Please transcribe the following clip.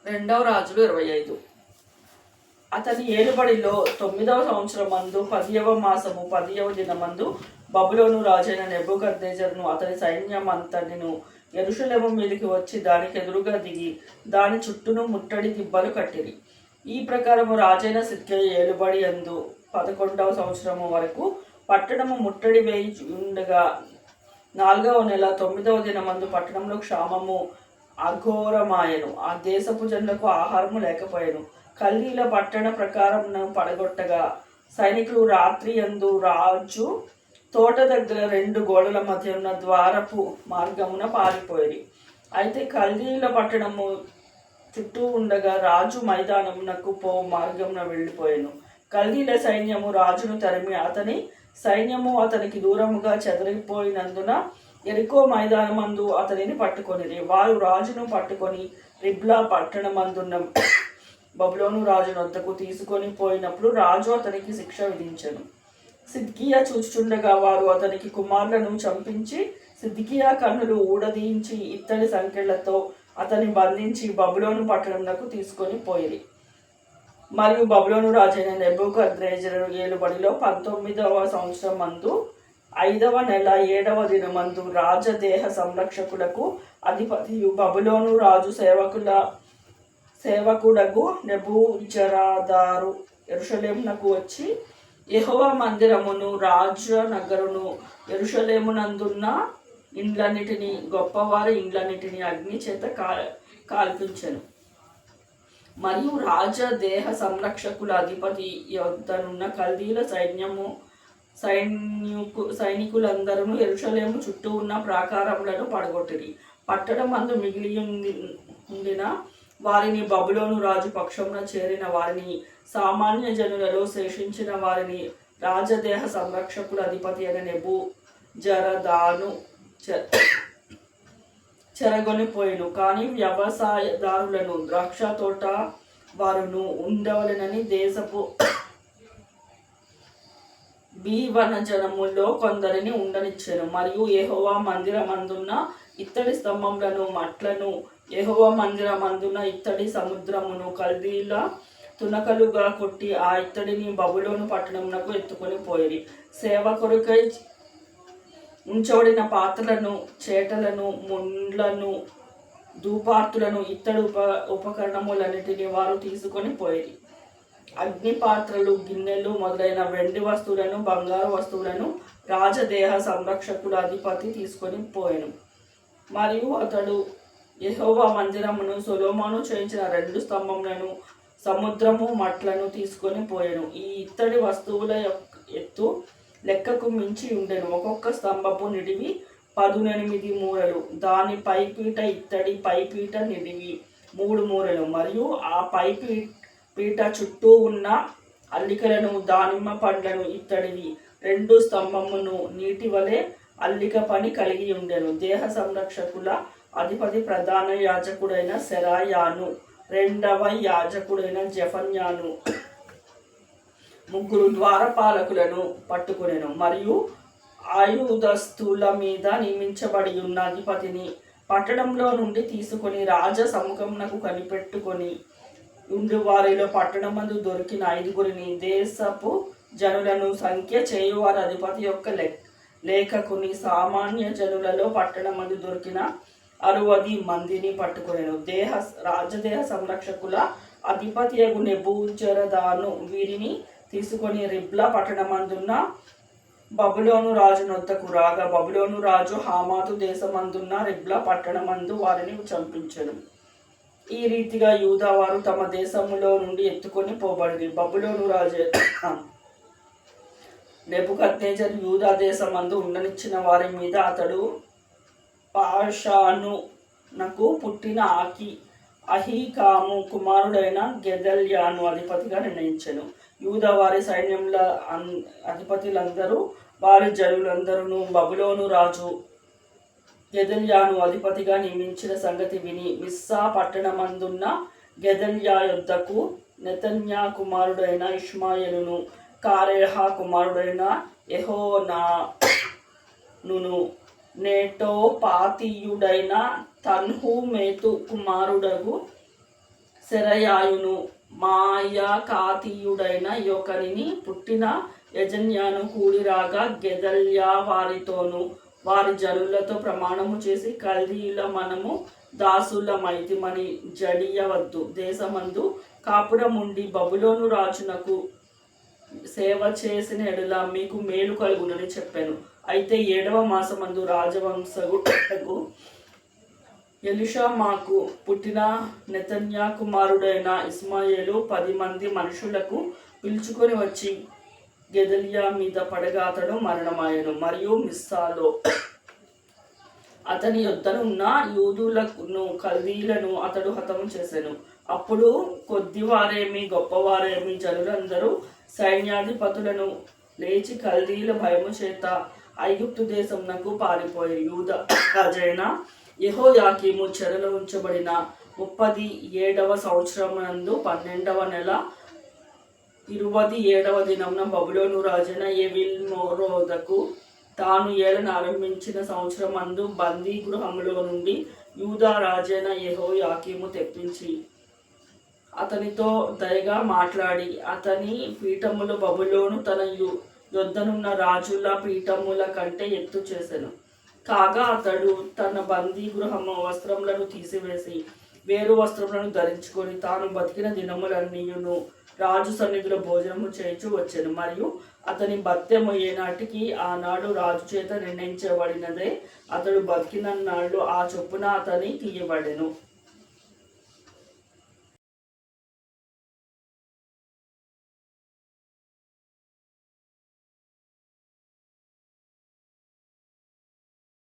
రెండవ రాజులు 25. అతని ఏలుబడిలో 9వ సంవత్సరం మందు 10వ మాసము 10వ దినమందు బబులోను రాజైన నెబుకద్నెజరును అతని సైన్యం అంతటిను యెరూషలేము మీదికి వచ్చి దానికి ఎదురుగా దిగి దాని చుట్టూను ముట్టడి దిబ్బలు కట్టిరి. ఈ ప్రకారము రాజైన సిద్కియా ఏలుబడి యందు 11వ సంవత్సరము వరకు పట్టణము ముట్టడి వేయి ఉండగా 4వ నెల 9వ దినమందు పట్టణంలో క్షామము అఘోరమాయను. ఆ దేశపు జనులకు ఆహారము లేకపోయాను. కల్దీల పట్టణ ప్రకారం పడగొట్టగా సైనికులు రాత్రి యందు రాజు తోట దగ్గర 2 గోడల మధ్య ఉన్న ద్వారపు మార్గమున పారిపోయి. అయితే కల్దీల పట్టణము చుట్టూ ఉండగా రాజు మైదానమునకు పో మార్గమున వెళ్ళిపోయాను. కల్దీల సైన్యము రాజును తరిమి అతని సైన్యము అతనికి దూరముగా చెదరిపోయినందున ఎరికో మైదానమందు అతనిని పట్టుకొనిరి. వారు రాజును పట్టుకొని రిబ్లా పట్టణమందున్న బబులోను రాజు వద్దకు తీసుకొని పోయినప్పుడు రాజు అతనికి శిక్ష విధించెను. సిద్కియా చూచుచుండగా వారు అతనికి కుమారులను చంపించి సిద్కియా కన్నులు ఊడదీయించి ఇత్తడి సంకెళ్లతో అతన్ని బంధించి బబులోను పట్టణంకు తీసుకొని పోయిరి. మరియు బబులోను రాజైన నెబుకద్నెజరు ఏలుబడిలో 19వ సంవత్సరం మందు 5వ నెల 7వ దినమందు రాజదేహ సంరక్షకులకు అధిపతియు బబులోను రాజు సేవకుడగు నెబూజరదాను యెరూషలేమునకు వచ్చి యెహోవా మందిరమును రాజనగరును యెరూషలేమునందున్న ఇండ్లన్నిటినీ గొప్పవారి ఇండ్లన్నిటినీ అగ్ని చేత కాల్పించెను. మరియు రాజదేహ సంరక్షకుల అధిపతి యొద్దనున్న కల్దీల సైనికులందరూ యెరూషలేము చుట్టూ ఉన్న ప్రాకారములను పడగొట్టిరి. పట్టణమందు మిగిలి ఉండిన వారిని, బబులోను రాజు పక్షమున చేరిన వారిని, సామాన్య జనులలో శేషించిన వారిని రాజదేహ సంరక్షకుల అధిపతి అయిన నెబూజరదాను చెరగొనిపోయిను. కానీ వ్యవసాయదారులను ద్రాక్ష తోట వారును ఉండవలెనని దేశపు బీవన జనములో కొందరిని ఉండనిచ్చెను. మరియు యెహోవా మందిరమందున్న ఇత్తడి స్తంభములను మట్లను యెహోవా మందిరమందున్న ఇత్తడి సముద్రమును కల్దీల తునకలుగా కొట్టి ఆ ఇత్తడిని బబులోను పట్టణమునకు ఎత్తుకొని పోయిరి. సేవ కొరకై ఉంచబడిన పాత్రలను, చేటలను, ముండ్లను, ధూపార్తులను, ఇత్తడి ఉపకరణములన్నిటినీ వారు తీసుకొని పోయిరి. అగ్ని పాత్రలు, గిన్నెలు మొదలైన వెండి వస్తువులను, బంగారు వస్తువులను రాజదేహ సంరక్షకుల అధిపతి తీసుకొని పోయెను. మరియు అతడు యెహోవా మందిరమును సొలొమోను చేయించిన 2 స్తంభములను, సముద్రము మట్లను తీసుకొని పోయెను. ఈ ఇత్తడి వస్తువుల ఎత్తు లెక్కకు మించి ఉండెను. ఒక్కొక్క స్తంభపు నిడివి 18 మూరలు. దాని పైపీట ఇత్తడి పైపీట నిడివి 3 మూరలు. మరియు ఆ పీట చుట్టూ ఉన్న అల్లికలను, దానిమ్మ పండ్లను ఇత్తడివి. 2 స్తంభమును నీటి వలె అల్లిక పని కలిగి ఉండెను. దేహ సంరక్షకుల అధిపతి ప్రధాన యాజకుడైన సెరాయాను, 2వ యాజకుడైన జెఫన్యాను, 3 ద్వారపాలకులను పట్టుకొనెను. మరియు ఆయుధస్తుల మీద నియమించబడి ఉన్న అధిపతిని పట్టణంలో నుండి తీసుకొని రాజ సముఖమునకు కనిపెట్టుకొని ఉండి వారిలో పట్టణమందు దొరికిన 5గురిని, దేశపు జనులను సంఖ్య చేయువారి అధిపతి యొక్క లేఖకుని, సామాన్య జనులలో పట్టణమందు దొరికిన 60 మందిని పట్టుకొనెను. రాజదేహ సంరక్షకుల అధిపతి యగు నెబూజరదాను వీరిని తీసుకొని రిబ్లా పట్టణమందున్న బబులోను రాజు నొద్దకు రాగా బబులోను రాజు హమాతు దేశమందున్న రిబ్లా పట్టణమందు వారిని చంపించెను. ఈ రీతిగా యూదా వారు తమ దేశములో నుండి ఎత్తుకొని పోబడిరి. బబులోను రాజు నెబుకద్నెజరు యూదా దేశమందు ఉండనిచ్చిన వారి మీద అతడు పాషానునకు పుట్టిన అహీకాము కుమారుడైన గెదల్యాను అధిపతిగా నిర్ణయించెను. యూదా వారి సైన్యముల అధిపతులందరూ వారి జనులందరూ బబులోను రాజు గెదల్యాను అధిపతిగా నియమించిన సంగతి విని మిస్సా పట్టణమందున్న గెదల్యా యొద్దకు నెతన్యా కుమారుడైన ఇష్మాయేలును, కారేహ కుమారుడైన యెహోనానును, నెటోపాతీయుడైన తన్హుమెతు కుమారుడగు శరయాయును మాయకాతీయుడైన యొకనిని పుట్టిన యజన్యాను కూడిరాగా గెదల్యా వారితోనూ వారి జనులతో ప్రమాణము చేసి కల్దీయుల మనము దాసులమైతిమని జడియవద్దు, దేశమందు కాపురముండి బబులోను రాజునకు సేవ చేసిన ఎడల మీకు మేలు కలుగునని చెప్పాను. అయితే 7వ మాసమందు రాజవంశకు ఎలీషా మాకు పుట్టిన నెతన్యా కుమారుడైన ఇస్మాయేలు 10 మంది మనుషులకు పిలుచుకొని వచ్చి గెదల్యా మీద పడగా అతడు మరణమాయను. మరియు మిస్సాలో అతని యొద్దనున్న యూదులను కల్దీలను అతడు హతము చేసెను. అప్పుడు కొద్దివారేమి గొప్పవారేమి జనులందరూ సైన్యాధిపతులను లేచి కల్దీల భయము చేత ఐగుప్తు దేశమునకు పారిపోయి యూదా రాజైన యెహోయాకీము చెరలో ఉంచబడిన 37వ సంవత్సరమునందు 12వ నెల 27వ దినమున బబులోను రాజైన ఎవిల్మెరోదకు తాను ఏలన ఆరంభించిన సంవత్సరమందు బందీ గృహములో నుండి యూదా రాజైన యెహోయాకీము తెప్పించి అతనితో దయగా మాట్లాడి అతని పీఠములు బబులోను తన యొద్దనున్న రాజుల పీఠముల కంటే ఎత్తు చేసెను. కాగా అతడు తన బందీ గృహము వస్త్రములను తీసివేసి వేరు వస్త్రములను ధరించుకొని తాను బతికిన దినములన్నీయును రాజు సన్నిధిలో భోజనము చేయించు వచ్చెను. మరియు అతని భత్యము ఏనాటికి ఆనాడు రాజు చేత నిర్ణయించబడినదే, అతడు బతికిన నాళ్ళు ఆ చొప్పున అతని తీయబడెను.